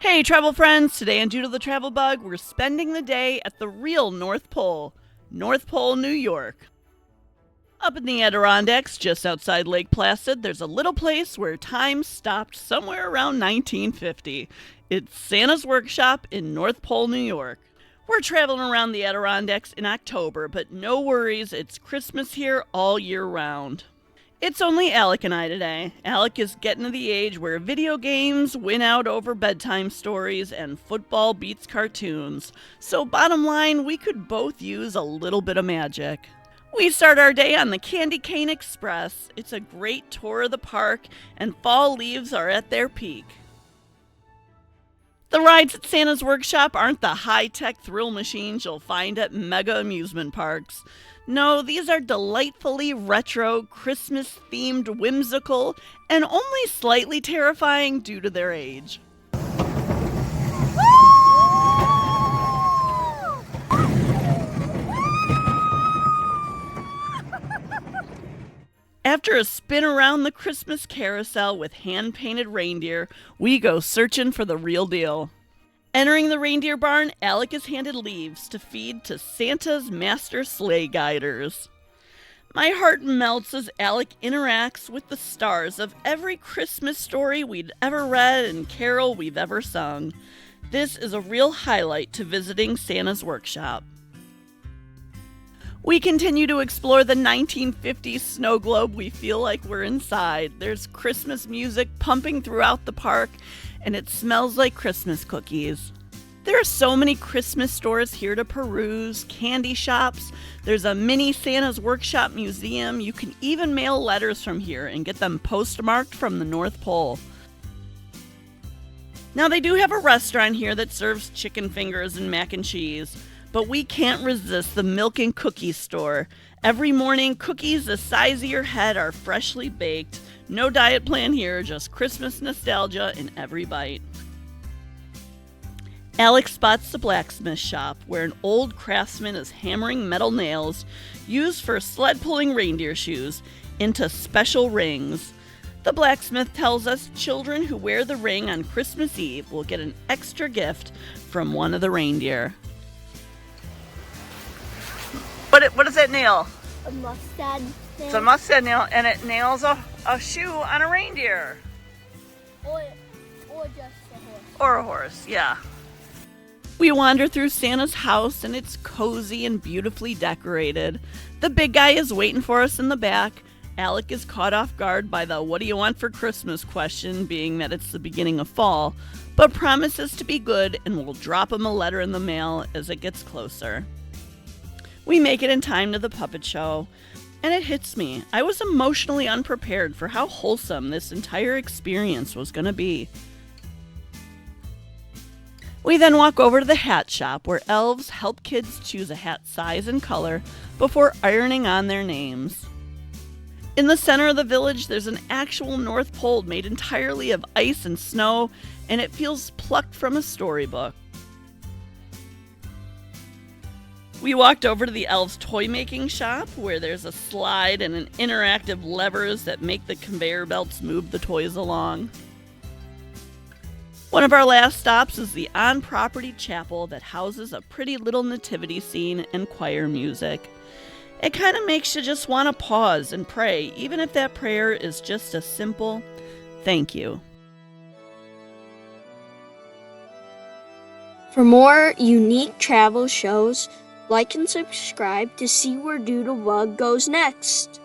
Hey, travel friends! Today on Due to the Travel Bug, we're spending the day at the real North Pole, New York. Up in the Adirondacks, just outside Lake Placid, there's a little place where time stopped somewhere around 1950. It's Santa's Workshop in North Pole, New York. We're traveling around the Adirondacks in October, but no worries, it's Christmas here all year round. It's only Alec and I today. Alec is getting to the age where video games win out over bedtime stories and football beats cartoons. So bottom line, we could both use a little bit of magic. We start our day on the Candy Cane Express. It's a great tour of the park, and fall leaves are at their peak. The rides at Santa's Workshop aren't the high-tech thrill machines you'll find at mega amusement parks. No, these are delightfully retro, Christmas-themed, whimsical, and only slightly terrifying due to their age. After a spin around the Christmas carousel with hand-painted reindeer, we go searching for the real deal. Entering the reindeer barn, Alec is handed leaves to feed to Santa's master sleigh guiders. My heart melts as Alec interacts with the stars of every Christmas story we'd ever read and carol we've ever sung. This is a real highlight to visiting Santa's Workshop. We continue to explore the 1950s snow globe. We feel like we're inside. There's Christmas music pumping throughout the park, and it smells like Christmas cookies. There are so many Christmas stores here to peruse, candy shops. There's a mini Santa's Workshop museum. You can even mail letters from here and get them postmarked from the North Pole. Now, they do have a restaurant here that serves chicken fingers and mac and cheese, but we can't resist the milk and cookie store. Every morning, cookies the size of your head are freshly baked. No diet plan here, just Christmas nostalgia in every bite. Alex spots the blacksmith shop, where an old craftsman is hammering metal nails used for sled-pulling reindeer shoes into special rings. The blacksmith tells us children who wear the ring on Christmas Eve will get an extra gift from one of the reindeer. What does that nail? A mustard nail. It's a mustard nail, and it nails a shoe on a reindeer. Or just a horse. Or a horse, yeah. We wander through Santa's house, and it's cozy and beautifully decorated. The big guy is waiting for us in the back. Alec is caught off guard by the "what do you want for Christmas" question, being that it's the beginning of fall, but promises to be good and will drop him a letter in the mail as it gets closer. We make it in time to the puppet show, and it hits me. I was emotionally unprepared for how wholesome this entire experience was going to be. We then walk over to the hat shop, where elves help kids choose a hat size and color before ironing on their names. In the center of the village, there's an actual North Pole made entirely of ice and snow, and it feels plucked from a storybook. We walked over to the elves' toy-making shop, where there's a slide and an interactive levers that make the conveyor belts move the toys along. One of our last stops is the on-property chapel that houses a pretty little nativity scene and choir music. It kind of makes you just want to pause and pray, even if that prayer is just a simple thank you. For more unique travel shows, like and subscribe to see where Doodle Bug goes next.